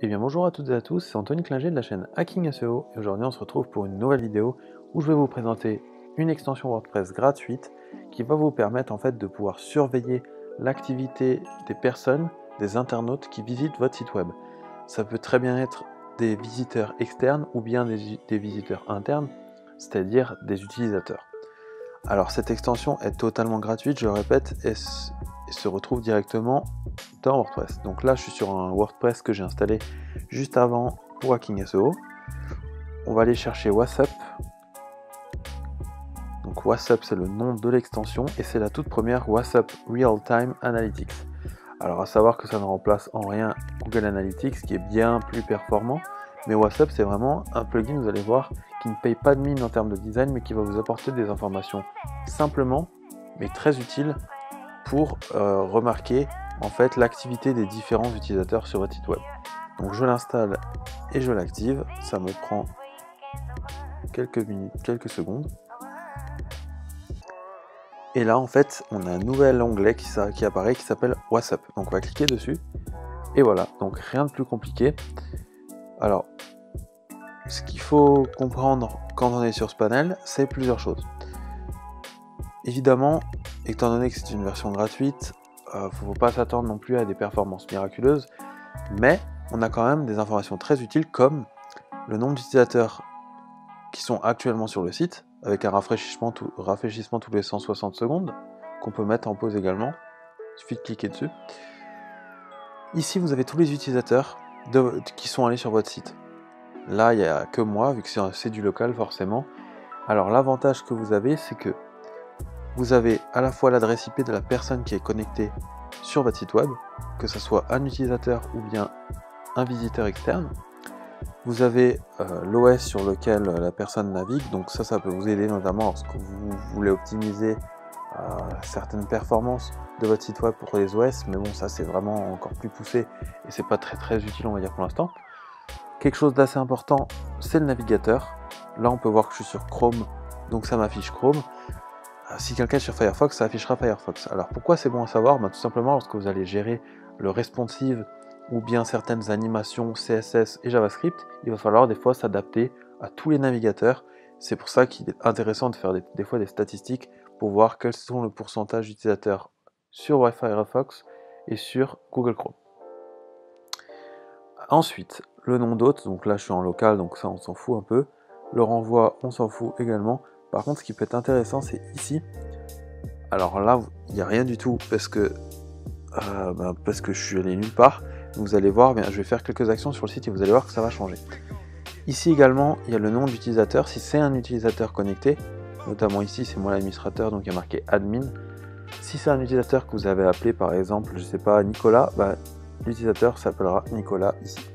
Eh bien bonjour à toutes et à tous, c'est Anthony Klinger de la chaîne Hacking SEO et aujourd'hui on se retrouve pour une nouvelle vidéo où je vais vous présenter une extension WordPress gratuite qui va vous permettre en fait de pouvoir surveiller l'activité des personnes, des internautes qui visitent votre site web. Ça peut très bien être des visiteurs externes ou bien des visiteurs internes, c'est-à-dire des utilisateurs. Alors cette extension est totalement gratuite, je le répète, et se retrouve directement dans WordPress. Donc là je suis sur un WordPress que j'ai installé juste avant pour Hacking SEO. On va aller chercher WhatsApp. Donc WhatsApp c'est le nom de l'extension et c'est la toute première WhatsApp Real Time Analytics. Alors à savoir que ça ne remplace en rien Google Analytics qui est bien plus performant, mais WhatsApp c'est vraiment un plugin, vous allez voir, qui ne paye pas de mine en termes de design mais qui va vous apporter des informations simplement mais très utiles pour remarquer en fait l'activité des différents utilisateurs sur votre site web. Donc je l'installe et je l'active, ça me prend quelques minutes, quelques secondes. Et là en fait on a un nouvel onglet qui apparaît qui s'appelle WhatsApp. Donc on va cliquer dessus et voilà, donc rien de plus compliqué. Alors ce qu'il faut comprendre quand on est sur ce panel, c'est plusieurs choses. Évidemment, étant donné que c'est une version gratuite, il ne faut pas s'attendre non plus à des performances miraculeuses, mais on a quand même des informations très utiles comme le nombre d'utilisateurs qui sont actuellement sur le site, avec un rafraîchissement tous les 160 secondes, qu'on peut mettre en pause également, il suffit de cliquer dessus. Ici vous avez tous les utilisateurs qui sont allés sur votre site. Là il n'y a que moi, vu que c'est du local forcément. Alors l'avantage que vous avez, c'est que vous avez à la fois l'adresse IP de la personne qui est connectée sur votre site web, que ce soit un utilisateur ou bien un visiteur externe. Vous avez l'OS sur lequel la personne navigue, donc ça peut vous aider notamment lorsque vous voulez optimiser certaines performances de votre site web pour les OS, mais bon ça c'est vraiment encore plus poussé et c'est pas très utile on va dire pour l'instant. Quelque chose d'assez important, c'est le navigateur. Là on peut voir que je suis sur Chrome, donc ça m'affiche Chrome. Si quelqu'un est sur Firefox, ça affichera Firefox. Alors pourquoi c'est bon à savoir? Tout simplement lorsque vous allez gérer le responsive ou bien certaines animations CSS et JavaScript, il va falloir des fois s'adapter à tous les navigateurs. C'est pour ça qu'il est intéressant de faire des fois des statistiques pour voir quels sont le pourcentage d'utilisateurs sur Firefox et sur Google Chrome. Ensuite, le nom d'hôte, donc là je suis en local, donc ça on s'en fout un peu. Le renvoi, on s'en fout également. Par contre, ce qui peut être intéressant, c'est ici. Alors là, il n'y a rien du tout parce que je suis allé nulle part. Vous allez voir, je vais faire quelques actions sur le site et vous allez voir que ça va changer. Ici également, il y a le nom de l'utilisateur. Si c'est un utilisateur connecté, notamment ici, c'est moi l'administrateur, donc il y a marqué admin. Si c'est un utilisateur que vous avez appelé, par exemple, je sais pas, Nicolas, l'utilisateur s'appellera Nicolas ici.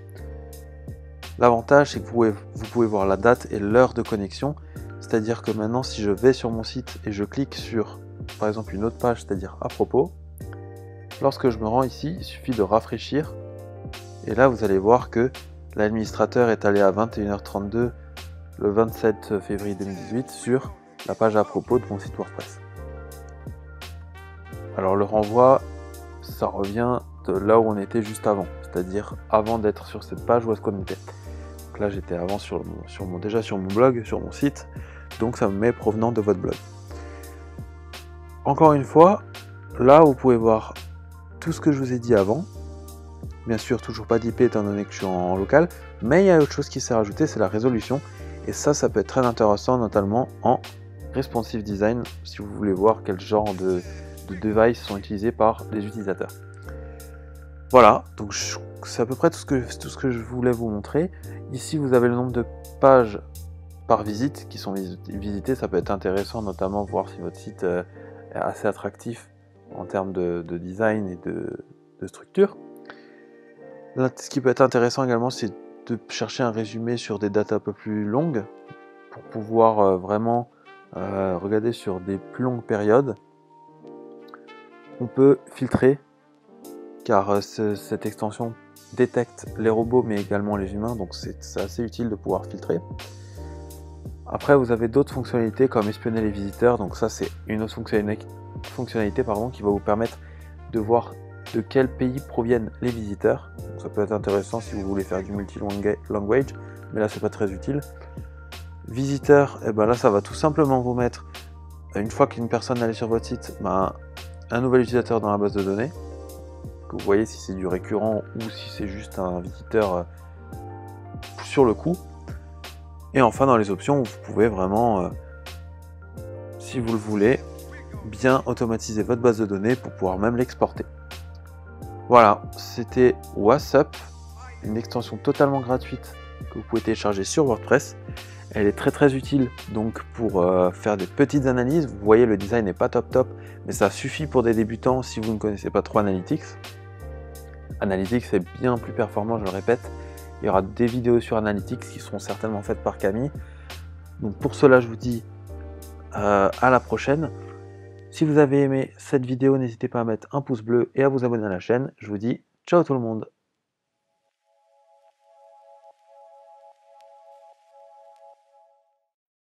L'avantage, c'est que vous pouvez voir la date et l'heure de connexion. C'est-à-dire que maintenant, si je vais sur mon site et je clique sur, par exemple, une autre page, c'est-à-dire à propos, lorsque je me rends ici, il suffit de rafraîchir. Et là, vous allez voir que l'administrateur est allé à 21h32 le 27 février 2018 sur la page à propos de mon site WordPress. Alors le renvoi, ça revient de là où on était juste avant, c'est-à-dire avant d'être sur cette page où est-ce qu'on était. Donc là, j'étais avant déjà sur mon blog, sur mon site, donc ça me met provenant de votre blog. Encore une fois, là vous pouvez voir tout ce que je vous ai dit avant. Bien sûr, toujours pas d'IP étant donné que je suis en local, mais il y a autre chose qui s'est rajouté, c'est la résolution. Et ça peut être très intéressant, notamment en responsive design, si vous voulez voir quel genre de device sont utilisés par les utilisateurs. Voilà, donc c'est à peu près tout ce que je voulais vous montrer. Ici, vous avez le nombre de pages par visite qui sont visitées. Ça peut être intéressant, notamment voir si votre site est assez attractif en termes de design et de structure. Là, ce qui peut être intéressant également, c'est de chercher un résumé sur des dates un peu plus longues pour pouvoir vraiment regarder sur des plus longues périodes. On peut filtrer car cette extension détecte les robots mais également les humains, donc c'est assez utile de pouvoir filtrer. Après vous avez d'autres fonctionnalités comme espionner les visiteurs, donc ça c'est une autre fonctionnalité qui va vous permettre de voir de quel pays proviennent les visiteurs. Donc ça peut être intéressant si vous voulez faire du multi-language, mais là c'est pas très utile. Visiteurs, et ben là ça va tout simplement vous mettre, une fois qu'une personne est allée sur votre site, un nouvel utilisateur dans la base de données. Que vous voyez si c'est du récurrent ou si c'est juste un visiteur sur le coup. Et enfin dans les options, vous pouvez vraiment, si vous le voulez, bien automatiser votre base de données pour pouvoir même l'exporter. Voilà, c'était WhatsApp, une extension totalement gratuite que vous pouvez télécharger sur WordPress. Elle est très utile donc pour faire des petites analyses. Vous voyez, le design n'est pas top, mais ça suffit pour des débutants si vous ne connaissez pas trop Analytics. Analytics est bien plus performant, je le répète. Il y aura des vidéos sur Analytics qui seront certainement faites par Camille. Donc pour cela, je vous dis à la prochaine. Si vous avez aimé cette vidéo, n'hésitez pas à mettre un pouce bleu et à vous abonner à la chaîne. Je vous dis ciao tout le monde.